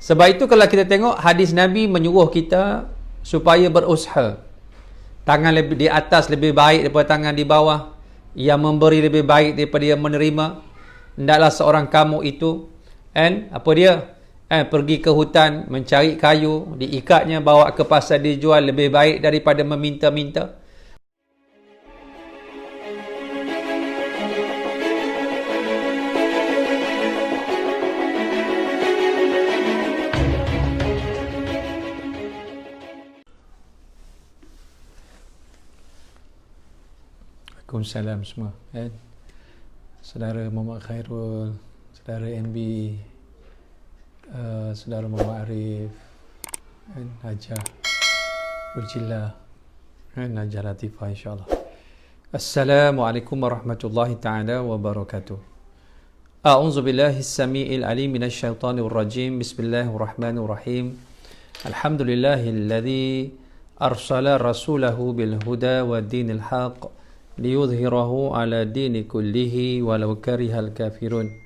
Sebab itu kalau kita tengok hadis Nabi menyuruh kita supaya berusaha. Tangan lebih di atas lebih baik daripada tangan di bawah. Yang memberi lebih baik daripada yang menerima. Hendaklah seorang kamu itu pergi ke hutan mencari kayu, diikatnya bawa ke pasar dijual, lebih baik daripada meminta-minta. Waalaikumsalam semua. Saudara Muhammad Khairul, saudara MB, saudara Muhammad Arif, Najah Rujillah, Najah Latifah, insyaAllah. Assalamualaikum warahmatullahi ta'ala wabarakatuh. A'udzu billahi as-sami'il alim minasy syaithanir rajim. Bismillahirrahmanirrahim. Alhamdulillahilladzi arsala rasulahu bil huda wa dinil haqq liyudhhirahu ala dini kullihi walau karihal kafirun.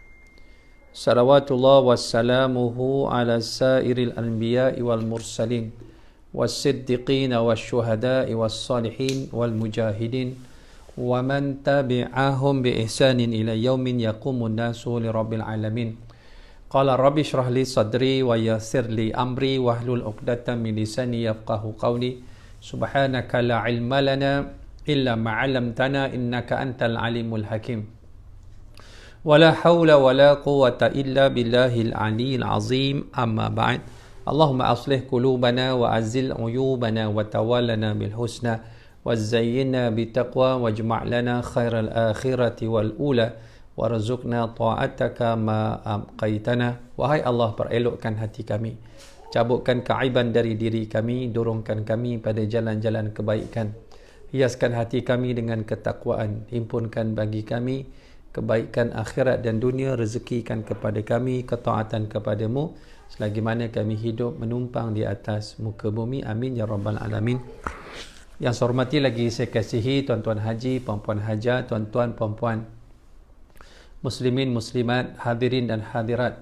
Salawatullah wassalamuhu ala sairil anbiya'i wal mursalin wassiddiqina wasyuhada'i wassalihin wal mujahidin wa man tabi'ahum bi ihsanin ila yaumin yaqumun nasu li rabbil alamin. Qala rabbi shrah li sadri wa yassir li amri wahlul 'uqdatam min lisani yafqahu qawli. Subhanaka la ilma lana illa ma'alamtana innaka antal alimul hakim. Wala hawla wala quwwata illa billahil aliyyil azim. Amma ba'd. Allahumma aslih qulubana wa azil uyubana wa tawallana bil husna wa zayyinna bitaqwa wajma' lana khairal akhirati wal ula warzuqna ta'ataka ma abqaitana. Wahai Allah, perelokkan hati kami, cabutkan keaiban dari diri kami, dorongkan kami pada jalan-jalan kebaikan. Hiaskan hati kami dengan ketakwaan, himpunkan bagi kami kebaikan akhirat dan dunia, rezekikan kepada kami ketaatan kepadamu selagi mana kami hidup menumpang di atas muka bumi. Amin ya rabbal alamin. Yang saya hormati lagi saya kasihi tuan-tuan haji, puan-puan haja, tuan-tuan puan-puan muslimin muslimat, hadirin dan hadirat,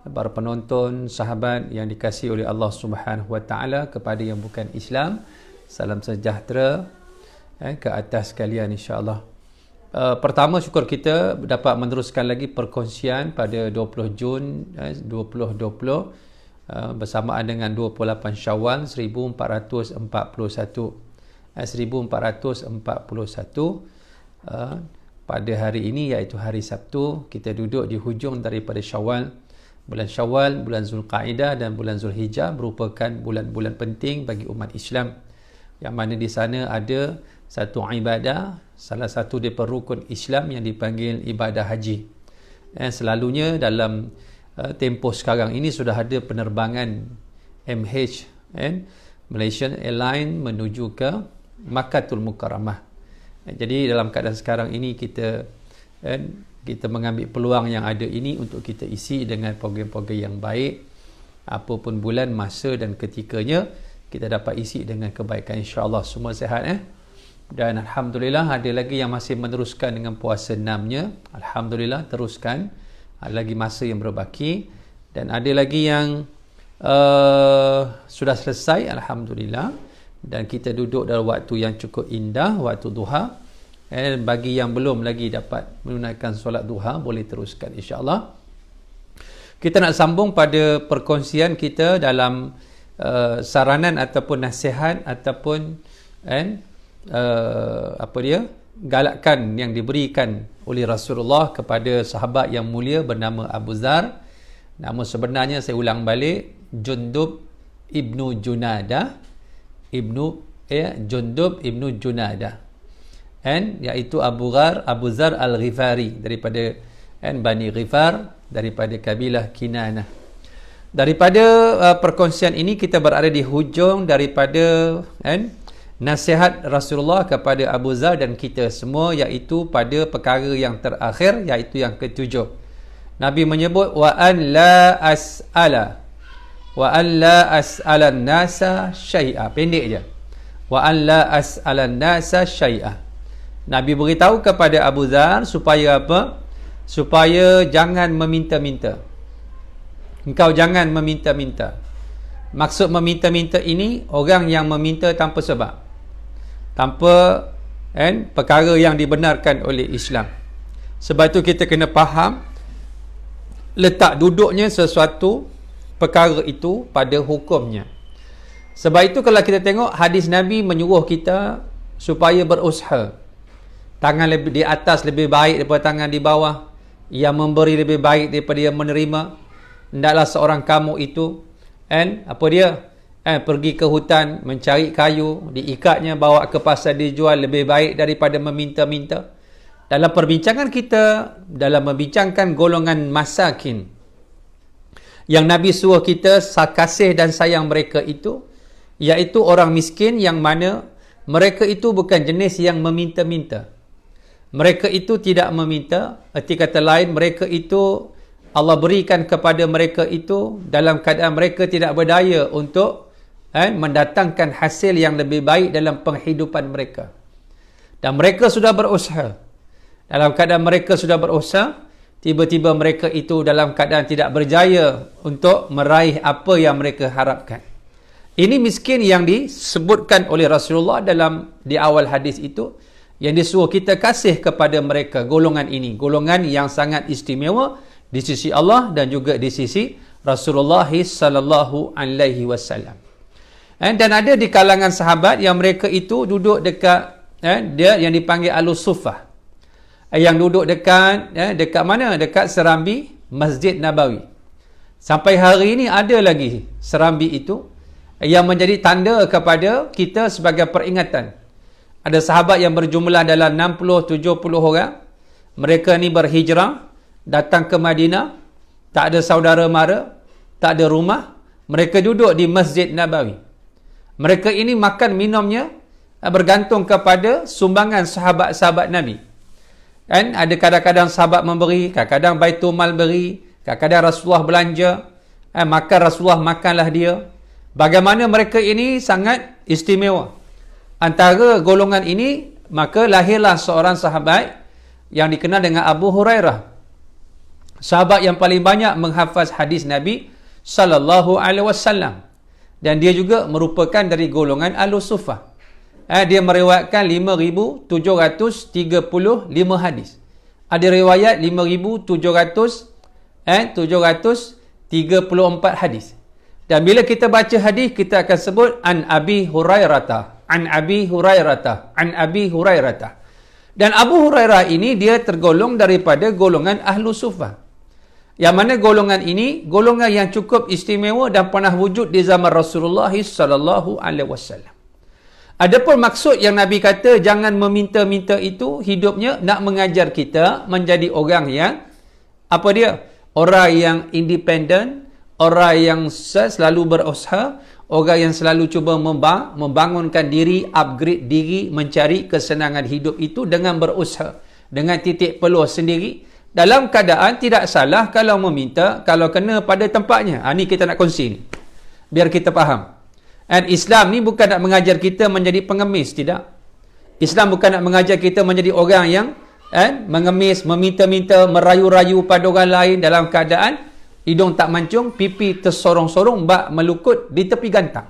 para penonton, sahabat yang dikasihi oleh Allah Subhanahu wa taala. Kepada yang bukan Islam, salam sejahtera ke atas kalian, insya-Allah. Pertama, syukur kita dapat meneruskan lagi perkongsian pada 20 Jun 2020 bersamaan dengan 28 Syawal 1441 pada hari ini, iaitu hari Sabtu. Kita duduk di hujung daripada Syawal. Bulan Syawal, bulan Zulqa'dah dan bulan Zulhijjah merupakan bulan-bulan penting bagi umat Islam, yang mana di sana ada satu ibadah, salah satu daripada rukun Islam yang dipanggil ibadah haji. Selalunya dalam tempoh sekarang ini sudah ada penerbangan MH, Malaysian Airlines menuju ke Makkatul Mukarramah. Jadi dalam keadaan sekarang ini kita mengambil peluang yang ada ini untuk kita isi dengan program-program yang baik. Apapun bulan, masa dan ketikanya kita dapat isi dengan kebaikan, insya-Allah. Semua sihat dan alhamdulillah ada lagi yang masih meneruskan dengan puasa 6-nya. Alhamdulillah, teruskan. Ada lagi masa yang berbaki dan ada lagi yang sudah selesai, alhamdulillah. Dan kita duduk dalam waktu yang cukup indah, waktu duha. Bagi yang belum lagi dapat menunaikan solat duha, boleh teruskan, insya-Allah. Kita nak sambung pada perkongsian kita dalam saranan ataupun nasihat ataupun galakan yang diberikan oleh Rasulullah kepada sahabat yang mulia bernama Abu Dzar. Nama sebenarnya saya ulang balik, Jundub ibnu Junadah, Jundub ibnu Junadah, iaitu Abu Dzar Al-Ghifari daripada Bani Ghifar, daripada kabilah Kinanah. Daripada perkongsian ini kita berada di hujung daripada nasihat Rasulullah kepada Abu Dzar dan kita semua, iaitu pada perkara yang terakhir, iaitu yang ketujuh. Nabi menyebut wa an la as'ala an-nasa syai'a. Pendek je. Wa an la as'ala an-nasa syai'a. Nabi beritahu kepada Abu Dzar supaya apa? Supaya jangan meminta-minta. engkau jangan meminta-minta. Maksud meminta-minta ini, orang yang meminta tanpa sebab, tanpa perkara yang dibenarkan oleh Islam. Sebab itu kita kena faham letak duduknya sesuatu perkara itu pada hukumnya. Sebab itu kalau kita tengok hadis Nabi menyuruh kita supaya berusaha. Tangan lebih di atas lebih baik daripada tangan di bawah. Yang memberi lebih baik daripada yang menerima. Hendaklah seorang kamu itu pergi ke hutan mencari kayu, diikatnya bawa ke pasar dijual, lebih baik daripada meminta-minta. Dalam perbincangan kita, dalam membincangkan golongan masakin yang Nabi suruh kita kasih dan sayang mereka itu, iaitu orang miskin yang mana mereka itu bukan jenis yang meminta-minta. Mereka itu tidak meminta. Arti kata lain, mereka itu Allah berikan kepada mereka itu dalam keadaan mereka tidak berdaya untuk mendatangkan hasil yang lebih baik dalam penghidupan mereka. Dan mereka sudah berusaha. Dalam keadaan mereka sudah berusaha, tiba-tiba mereka itu dalam keadaan tidak berjaya untuk meraih apa yang mereka harapkan. Ini miskin yang disebutkan oleh Rasulullah di awal hadis itu, yang disuruh kita kasih kepada mereka, golongan ini, golongan yang sangat istimewa di sisi Allah dan juga di sisi Rasulullah sallallahu alaihi wasallam. Dan ada di kalangan sahabat yang mereka itu duduk dekat dia yang dipanggil Al-Suffah, yang duduk dekat mana? Dekat serambi Masjid Nabawi. Sampai hari ini ada lagi serambi itu yang menjadi tanda kepada kita sebagai peringatan. Ada sahabat yang berjumlah dalam 60-70 orang. Mereka ni berhijrah datang ke Madinah, tak ada saudara mara, tak ada rumah, mereka duduk di Masjid Nabawi. Mereka ini makan minumnya bergantung kepada sumbangan sahabat-sahabat Nabi. Ada kadang-kadang sahabat memberi, kadang-kadang Baitul Mal beri, kadang-kadang Rasulullah belanja, makan Rasulullah, makanlah dia. Bagaimana mereka ini sangat istimewa. Antara golongan ini, maka lahirlah seorang sahabat yang dikenal dengan Abu Hurairah. Sahabat yang paling banyak menghafaz hadis Nabi sallallahu alaihi wasallam, dan dia juga merupakan dari golongan Al-Suffah. Dia meriwayatkan 5,735 hadis. Ada riwayat 5,734 hadis. Dan bila kita baca hadis, kita akan sebut an Abi Hurairah, an Abi Hurairah, an Abi Hurairah. Dan Abu Hurairah ini dia tergolong daripada golongan Ahlu Suffah. Yang mana golongan ini golongan yang cukup istimewa dan pernah wujud di zaman Rasulullah sallallahu alaihi wasallam. Adapun maksud yang Nabi kata jangan meminta-minta itu, hidupnya nak mengajar kita menjadi orang yang orang yang independen, orang yang selalu berusaha, orang yang selalu cuba membangunkan diri, upgrade diri, mencari kesenangan hidup itu dengan berusaha, dengan titik peluh sendiri. Dalam keadaan tidak salah kalau meminta, kalau kena pada tempatnya. Ini kita nak kongsi ni, biar kita faham. Dan Islam ni bukan nak mengajar kita menjadi pengemis, tidak. Islam bukan nak mengajar kita menjadi orang yang mengemis, meminta-minta, merayu-rayu pada orang lain dalam keadaan hidung tak mancung, pipi tersorong-sorong, bak melukut di tepi gantang.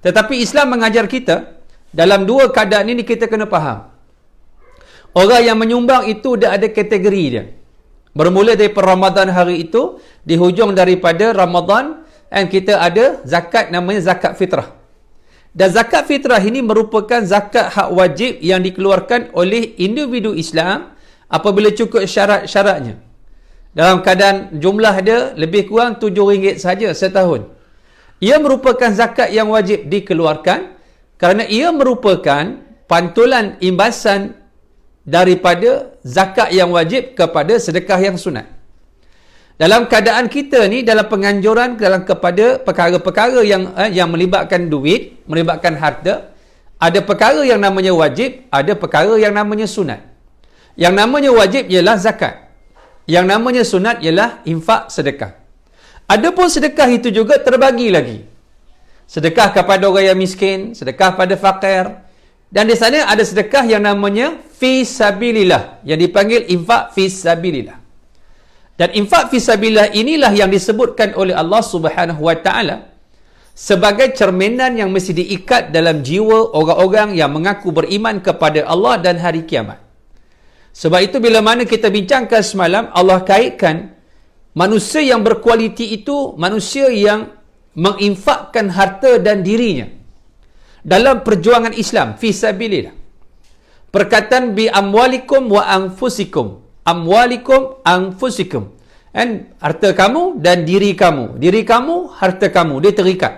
Tetapi Islam mengajar kita dalam dua keadaan ini kita kena faham. Orang yang menyumbang itu dah ada kategori dia. Bermula dari Ramadan hari itu, di hujung daripada Ramadan, dan kita ada zakat namanya zakat fitrah. Dan zakat fitrah ini merupakan zakat hak wajib yang dikeluarkan oleh individu Islam apabila cukup syarat-syaratnya. Dalam keadaan jumlah dia lebih kurang RM7 saja setahun. Ia merupakan zakat yang wajib dikeluarkan kerana ia merupakan pantulan imbasan daripada zakat yang wajib kepada sedekah yang sunat. Dalam keadaan kita ni, dalam penganjuran kepada perkara-perkara yang melibatkan duit, melibatkan harta, ada perkara yang namanya wajib, ada perkara yang namanya sunat. Yang namanya wajib ialah zakat. Yang namanya sunat ialah infak, sedekah. Adapun sedekah itu juga terbagi lagi. Sedekah kepada orang yang miskin, sedekah pada fakir. Dan di sana ada sedekah yang namanya fi sabilillah, yang dipanggil infak fi sabilillah. Dan infak fisabilillah inilah yang disebutkan oleh Allah Subhanahu wa taala sebagai cerminan yang mesti diikat dalam jiwa orang-orang yang mengaku beriman kepada Allah dan hari kiamat. Sebab itu bila mana kita bincangkan semalam, Allah kaitkan manusia yang berkualiti itu manusia yang menginfakkan harta dan dirinya dalam perjuangan Islam fisabilillah. Perkataan bi amwalikum wa anfusikum. Amwalikum anfusikum. Harta kamu dan diri kamu. Diri kamu, harta kamu. Dia terikat.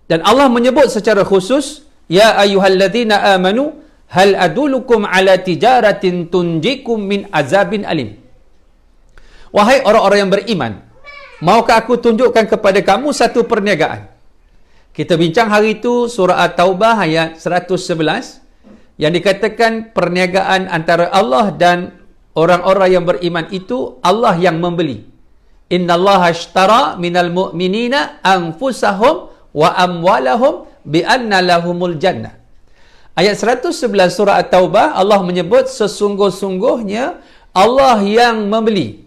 Dan Allah menyebut secara khusus, ya ayyuhalladzina amanu hal adulukum ala tijaratin tunjikum min azabin alim. Wahai orang-orang yang beriman, maukah aku tunjukkan kepada kamu satu perniagaan? Kita bincang hari itu surah At-Taubah ayat 111 yang dikatakan perniagaan antara Allah dan orang-orang yang beriman itu Allah yang membeli. Innallaha ashtara minal mu'minina anfusahum wa amwalahum bi anna lahumul jannah. Ayat 111 surah At-Taubah, Allah menyebut sesungguh-sungguhnya Allah yang membeli.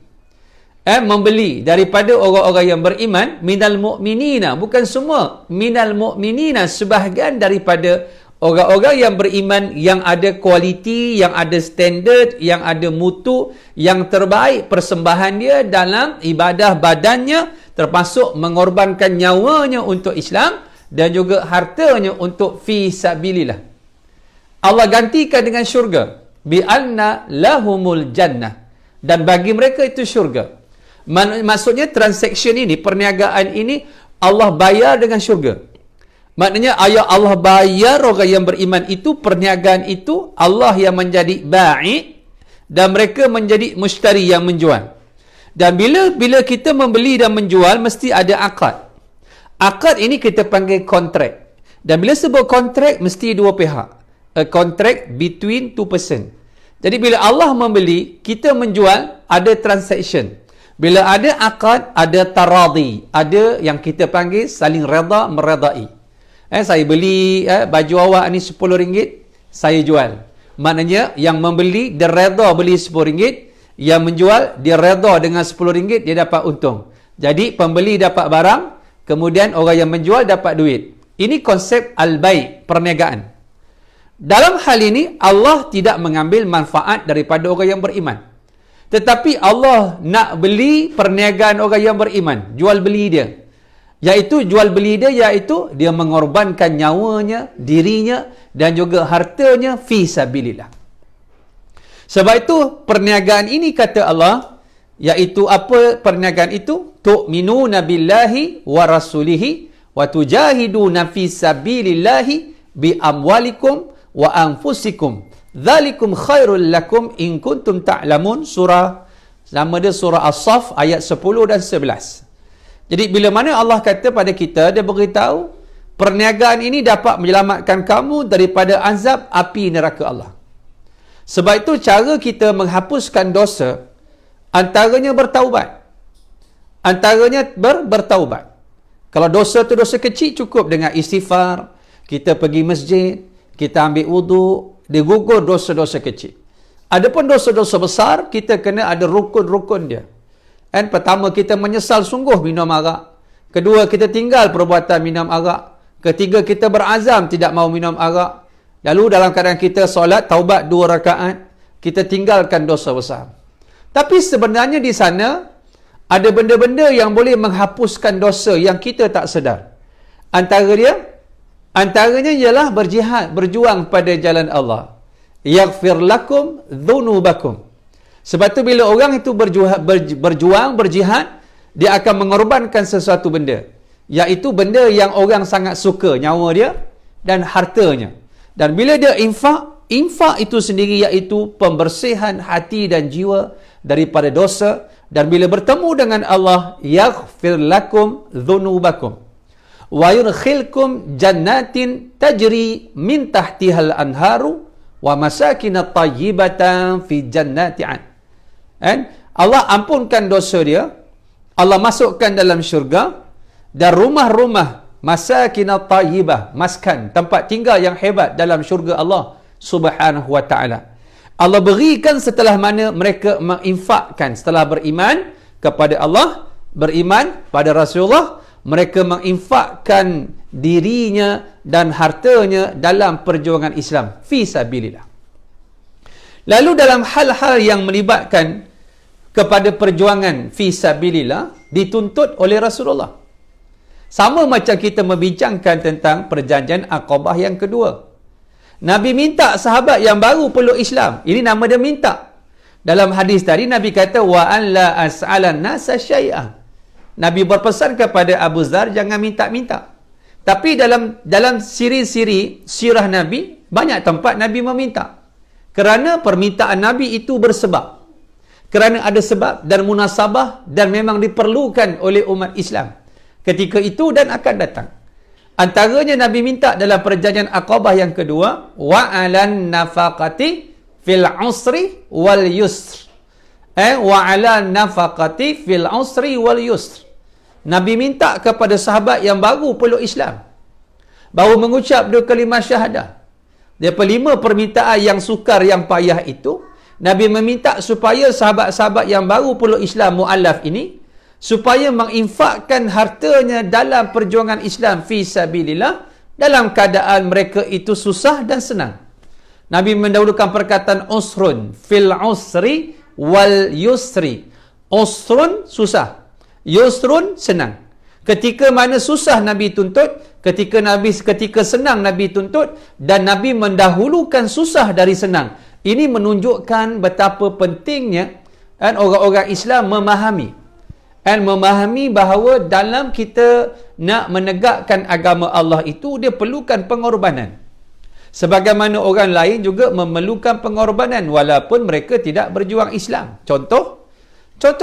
Membeli daripada orang-orang yang beriman, minal mu'minina, bukan semua, minal mu'minina, sebahagian daripada orang-orang yang beriman yang ada kualiti, yang ada standard, yang ada mutu, yang terbaik persembahan dia dalam ibadah badannya, termasuk mengorbankan nyawanya untuk Islam dan juga hartanya untuk fi sabilillah. Allah gantikan dengan syurga. Bi anna lahumul jannah. Dan bagi mereka itu syurga. Maksudnya transaksi ini, perniagaan ini, Allah bayar dengan syurga. Maknanya ayat Allah bayar orang yang beriman itu, perniagaan itu, Allah yang menjadi ba'i dan mereka menjadi mushtari yang menjual. Dan bila kita membeli dan menjual, mesti ada akad. Akad ini kita panggil kontrak. Dan bila sebut kontrak, mesti dua pihak. A contract between two person. Jadi bila Allah membeli, kita menjual, ada transaction. Bila ada akad, ada taradi. Ada yang kita panggil saling reda meredai. Saya beli baju awak ni RM10, saya jual. Maknanya yang membeli dia reda beli RM10, yang menjual dia reda dengan RM10, dia dapat untung. Jadi pembeli dapat barang, kemudian orang yang menjual dapat duit. Ini konsep al-bai', perniagaan. Dalam hal ini, Allah tidak mengambil manfaat daripada orang yang beriman. Tetapi Allah nak beli perniagaan orang yang beriman. Jual beli dia. Iaitu jual beli dia, iaitu dia mengorbankan nyawanya, dirinya dan juga hartanya fi sabilillah. Sebab itu, perniagaan ini kata Allah, iaitu apa perniagaan itu? Tu'minuna billahi wa rasulihi wa tujahiduna fi sabilillahi bi amwalikum wa anfusikum dzalikum khairul lakum in kuntum ta'lamun. Surah nama dia surah As-Saff ayat 10 dan 11. Jadi bila mana Allah kata pada kita, dia beritahu perniagaan ini dapat menyelamatkan kamu daripada azab api neraka Allah. Sebab itu cara kita menghapuskan dosa antaranya bertaubat. Antaranya bertaubat. Kalau dosa tu dosa kecil, cukup dengan istighfar, kita pergi masjid, kita ambil wuduk, digugur dosa-dosa kecil. Adapun dosa-dosa besar, kita kena ada rukun-rukun dia. Pertama, kita menyesal sungguh minum arak. Kedua, kita tinggal perbuatan minum arak. Ketiga, kita berazam tidak mau minum arak. Lalu dalam keadaan kita solat, taubat 2 rakaat, kita tinggalkan dosa besar. Tapi sebenarnya di sana, ada benda-benda yang boleh menghapuskan dosa yang kita tak sedar. Antaranya ialah berjihad, berjuang pada jalan Allah. Yaghfir lakum dhunubakum. Sebab tu bila orang itu berjuang, berjihad, dia akan mengorbankan sesuatu benda. Iaitu benda yang orang sangat suka, nyawa dia dan hartanya. Dan bila dia infak itu sendiri iaitu pembersihan hati dan jiwa daripada dosa. Dan bila bertemu dengan Allah, yaghfir lakum dhunubakum. Wa yudkhilkum jannatin tajri min tahtihal anharu wa masakinat tayyibatan fi jannati an. Allah ampunkan dosa dia, Allah masukkan dalam syurga, dan rumah-rumah masakinat tayyibah, maskan, tempat tinggal yang hebat dalam syurga Allah Subhanahu wa ta'ala. Allah berikan setelah mana mereka menginfakkan setelah beriman, kepada Allah, beriman pada Rasulullah, mereka menginfakkan dirinya dan hartanya dalam perjuangan Islam fi sabilillah. Lalu dalam hal-hal yang melibatkan kepada perjuangan fi sabilillah dituntut oleh Rasulullah. Sama macam kita membincangkan tentang perjanjian Aqabah yang kedua. Nabi minta sahabat yang baru peluk Islam. Ini nama dia minta. Dalam hadis tadi Nabi kata wa an la as'alan nasa syai'ah. Nabi berpesan kepada Abu Dzar jangan minta-minta. Tapi dalam siri-siri sirah Nabi banyak tempat Nabi meminta. Kerana permintaan Nabi itu bersebab. Kerana ada sebab dan munasabah dan memang diperlukan oleh umat Islam ketika itu dan akan datang. Antaranya Nabi minta dalam perjanjian Aqabah yang kedua, wa 'alan nafaqati fil usri wal yusr. Wa 'alan nafaqati fil usri wal yusr. Nabi minta kepada sahabat yang baru peluk Islam, baru mengucap dua kalimah syahadah. Daripada 5 permintaan yang sukar, yang payah itu, Nabi meminta supaya sahabat-sahabat yang baru peluk Islam mu'allaf ini supaya menginfakkan hartanya dalam perjuangan Islam fi sabilillah dalam keadaan mereka itu susah dan senang. Nabi mendahulukan perkataan usrun fil usri wal yusri. Usrun susah, yusrun senang. Ketika mana susah Nabi tuntut, ketika senang Nabi tuntut, dan Nabi mendahulukan susah dari senang. Ini menunjukkan betapa pentingnya orang-orang Islam memahami bahawa dalam kita nak menegakkan agama Allah itu, dia perlukan pengorbanan. Sebagaimana orang lain juga memerlukan pengorbanan walaupun mereka tidak berjuang Islam. Contoh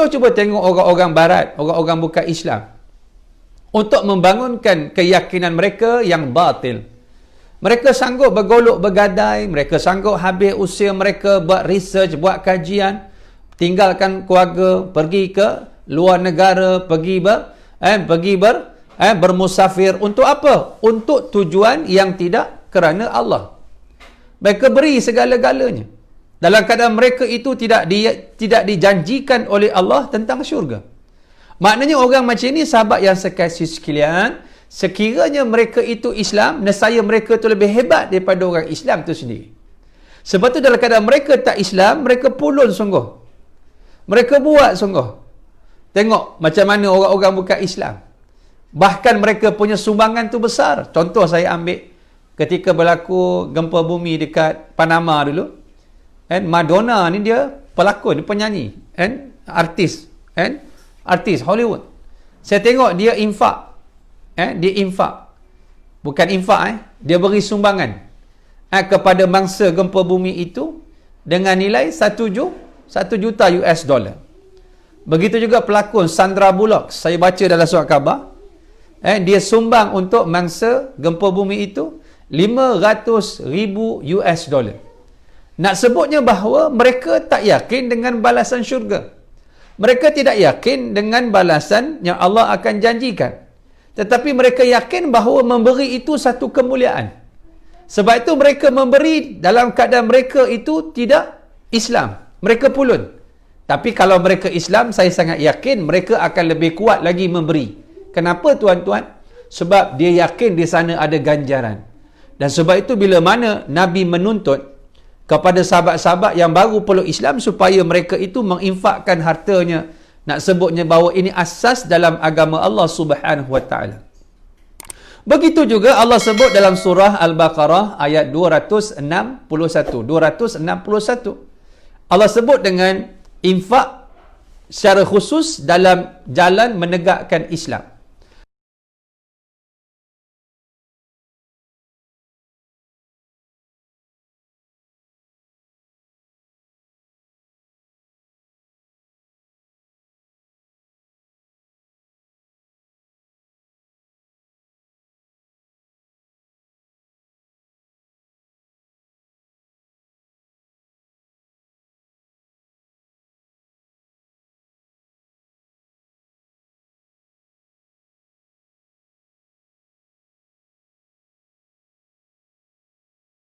cuba tengok orang-orang barat, orang-orang bukan Islam. Untuk membangunkan keyakinan mereka yang batil, mereka sanggup bergolok bergadai, mereka sanggup habis usia mereka buat research, buat kajian, tinggalkan keluarga, pergi ke luar negara, pergi bermusafir. Untuk apa? Untuk tujuan yang tidak kerana Allah. Mereka beri segala-galanya dalam keadaan mereka itu tidak dijanjikan oleh Allah tentang syurga. Maknanya orang macam ni, sahabat yang sekasih sekalian, sekiranya mereka itu Islam, nescaya mereka itu lebih hebat daripada orang Islam itu sendiri. Sebab tu dalam keadaan mereka tak Islam, mereka pulun sungguh, mereka buat sungguh. Tengok macam mana orang-orang bukan Islam, bahkan mereka punya sumbangan tu besar. Contoh saya ambil ketika berlaku gempa bumi dekat Panama dulu, Madonna ni dia pelakon, dia penyanyi, artis Hollywood. Saya tengok dia infak, bukan infak, dia beri sumbangan kepada mangsa gempa bumi itu dengan nilai 1 juta US dollar. Begitu juga pelakon Sandra Bullock, saya baca dalam surat khabar, dia sumbang untuk mangsa gempa bumi itu 500,000 US dollar. Nak sebutnya bahawa mereka tak yakin dengan balasan syurga. Mereka tidak yakin dengan balasan yang Allah akan janjikan. Tetapi mereka yakin bahawa memberi itu satu kemuliaan. Sebab itu mereka memberi dalam keadaan mereka itu tidak Islam. Mereka pulun. Tapi kalau mereka Islam, saya sangat yakin mereka akan lebih kuat lagi memberi. Kenapa tuan-tuan? Sebab dia yakin di sana ada ganjaran. Dan sebab itu bila mana Nabi menuntut kepada sahabat-sahabat yang baru peluk Islam supaya mereka itu menginfakkan hartanya, nak sebutnya bahawa ini asas dalam agama Allah Subhanahu wa taala. Begitu juga Allah sebut dalam surah Al-Baqarah ayat 261. Allah sebut dengan infak secara khusus dalam jalan menegakkan Islam.